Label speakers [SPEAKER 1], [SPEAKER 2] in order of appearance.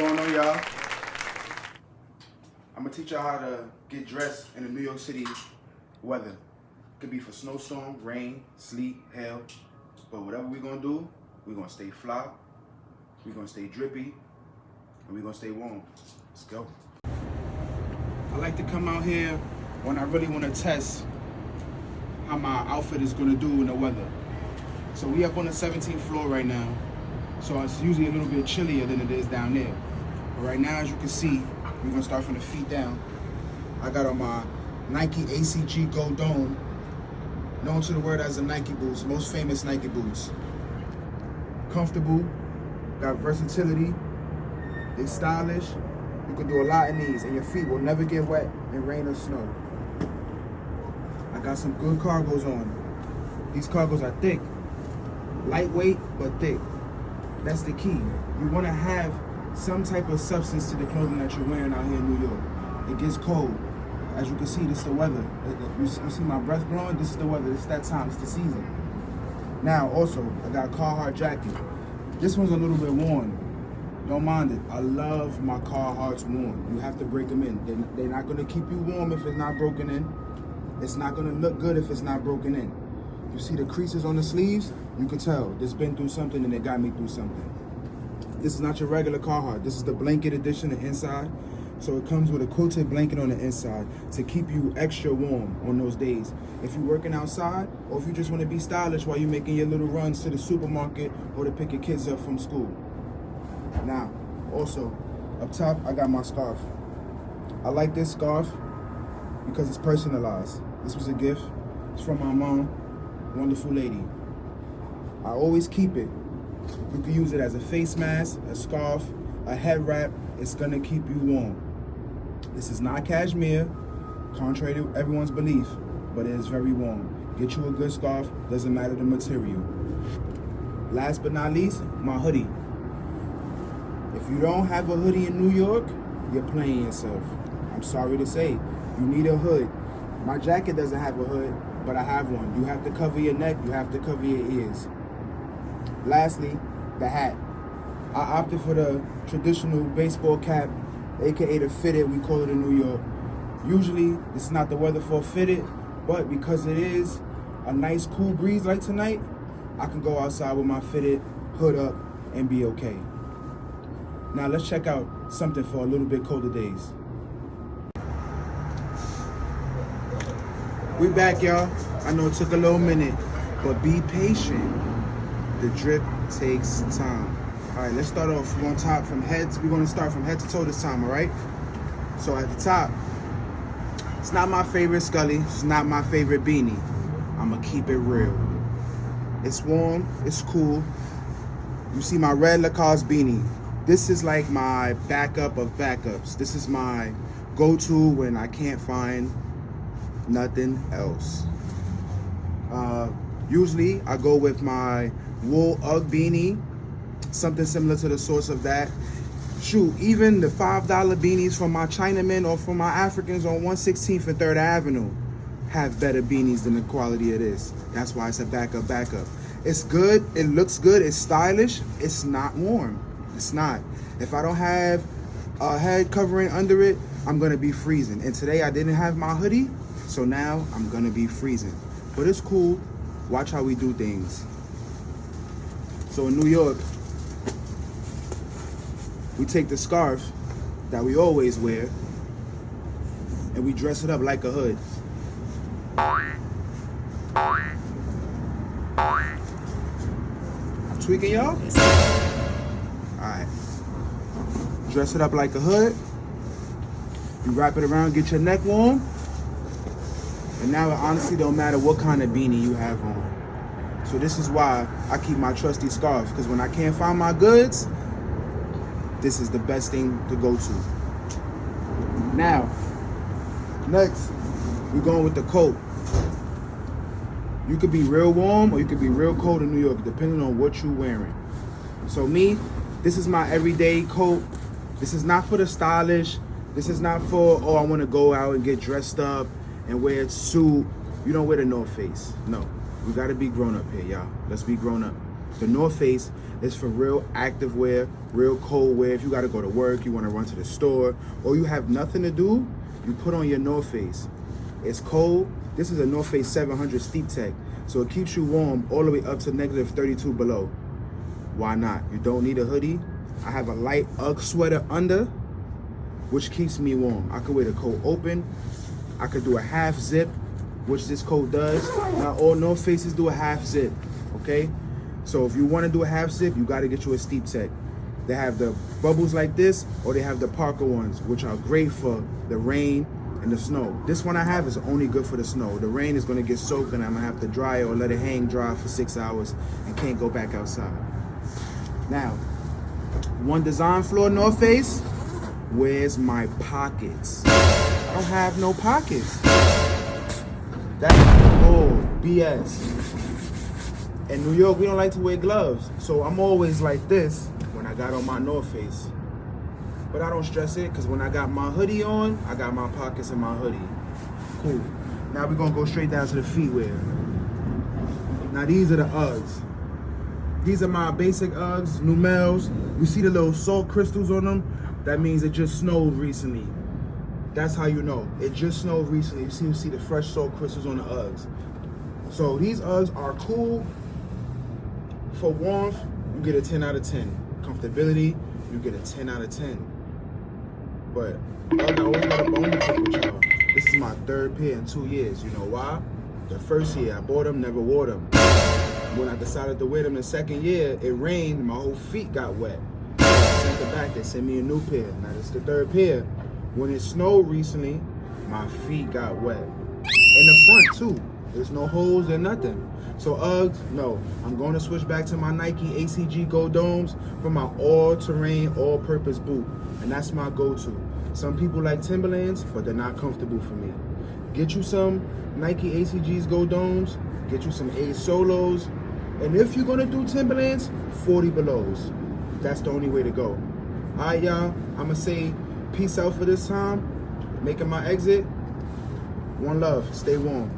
[SPEAKER 1] going on, y'all? I'm gonna teach y'all how to get dressed in the New York City weather. It could be for snowstorm, rain, sleet, hail, but whatever we're gonna do, we're gonna stay fly, we're gonna stay drippy, and we're gonna stay warm. Let's go. I like to come out here when I really wanna test how my outfit is gonna do in the weather. So we up on the 17th floor right now. So it's usually a little bit chillier than it is down there. But right now, as you can see, we're gonna start from the feet down. I got on my Nike ACG Gold Dome, known to the world as the Nike boots, most famous Nike boots. Comfortable, got versatility, they stylish. You can do a lot in these and your feet will never get wet in rain or snow. I got some good cargos on. These cargos are thick, lightweight, but thick. That's the key. You want to have some type of substance to the clothing that you're wearing out here in New York. It gets cold. As you can see, this is the weather. You see my breath blowing? This is the weather. It's that time. It's the season. Now, also, I got a Carhartt jacket. This one's a little bit worn. Don't mind it. I love my Carhartts worn. You have to break them in. They're not going to keep you warm if it's not broken in. It's not going to look good if it's not broken in. You see the creases on the sleeves? You can tell this been through something and it got me through something. This is not your regular Carhartt. This is the blanket edition, the inside. So it comes with a quilted blanket on the inside to keep you extra warm on those days. If you're working outside or if you just want to be stylish while you're making your little runs to the supermarket or to pick your kids up from school. Now, also, up top, I got my scarf. I like this scarf because it's personalized. This was a gift. It's from my mom. Wonderful lady. I always keep it. You can use it as a face mask, a scarf, a head wrap. It's gonna keep you warm. This is not cashmere, contrary to everyone's belief, but it is very warm. Get you a good scarf, doesn't matter the material. Last but not least, my hoodie. If you don't have a hoodie in New York, you're playing yourself. I'm sorry to say, you need a hood. My jacket doesn't have a hood, but I have one. You have to cover your neck, you have to cover your ears. Lastly, the hat. I opted for the traditional baseball cap, aka the fitted, we call it in New York. Usually, it's not the weather for a fitted, but because it is a nice cool breeze like tonight, I can go outside with my fitted, hood up, and be okay. Now let's check out something for a little bit colder days. We back, y'all. I know it took a little minute, but be patient. The drip takes time. All right, let's start off. We're on top from heads. We're going to start from head to toe this time, all right? So at the top, it's not my favorite Scully. It's not my favorite beanie. I'm going to keep it real. It's warm. It's cool. You see my red Lacoste beanie. This is like my backup of backups. This is my go-to when I can't find nothing else. Usually I go with my wool Ugg beanie, something similar to the source of that. Shoot, even the $5 beanies from my Chinamen or from my Africans on 116th and 3rd Avenue have better beanies than the quality of this. That's why it's a backup. It's good, it looks good, it's stylish, it's not warm. It's not. If I don't have a head covering under it, I'm gonna be freezing. And today I didn't have my hoodie, so now I'm gonna be freezing. But it's cool. Watch how we do things. So in New York, we take the scarf that we always wear and we dress it up like a hood. I'm tweaking, y'all? Alright. Dress it up like a hood. You wrap it around, get your neck warm. And now it honestly don't matter what kind of beanie you have on. So this is why I keep my trusty scarf, because when I can't find my goods, this is the best thing to go to. Now, next, we're going with the coat. You could be real warm or you could be real cold in New York, depending on what you're wearing. So me, this is my everyday coat. This is not for the stylish. This is not for, oh, I want to go out and get dressed up and wear a suit. You don't wear the North Face. No, we got to be grown up here, y'all. Let's be grown up. The North Face is for real active wear, real cold wear. If you gotta go to work, you wanna run to the store, or you have nothing to do, you put on your North Face. It's cold. This is a North Face 700 Steep Tech, so it keeps you warm all the way up to negative 32 below. Why not? You don't need a hoodie. I have a light UGG sweater under, which keeps me warm. I could wear the coat open. I could do a half zip, which this coat does. Not all North Faces do a half zip, okay? So if you want to do a half zip, you got to get you a Steep Tech. They have the bubbles like this, or they have the Parker ones, which are great for the rain and the snow. This one I have is only good for the snow. The rain is going to get soaked and I'm going to have to dry it or let it hang dry for 6 hours and can't go back outside. Now, one design floor North Face, where's my pockets? I don't have no pockets. That's bull, BS. In New York, we don't like to wear gloves. So I'm always like this when I got on my North Face. But I don't stress it, because when I got my hoodie on, I got my pockets in my hoodie. Cool. Now we're going to go straight down to the feet wear. Now these are the Uggs. These are my basic Uggs, Numels. You see the little salt crystals on them? That means it just snowed recently. That's how you know. It just snowed recently. You see the fresh salt crystals on the Uggs. So these Uggs are cool. For warmth, you get a 10 out of 10. Comfortability, you get a 10 out of 10. But I always got a bone to pick with y'all. This is my third pair in 2 years. You know why? The first year I bought them, never wore them. When I decided to wear them the second year, it rained, my whole feet got wet. I sent it back, they sent me a new pair. Now this is the third pair. When it snowed recently, my feet got wet. In the front too. There's no holes or nothing. So Uggs, no. I'm going to switch back to my Nike ACG Gold Domes for my all-terrain, all-purpose boot. And that's my go-to. Some people like Timberlands, but they're not comfortable for me. Get you some Nike ACGs Gold Domes, get you some A Solos, and if you're gonna do Timberlands, 40 belows. That's the only way to go. All right, y'all, I'ma say peace out for this time. Making my exit. One love, stay warm.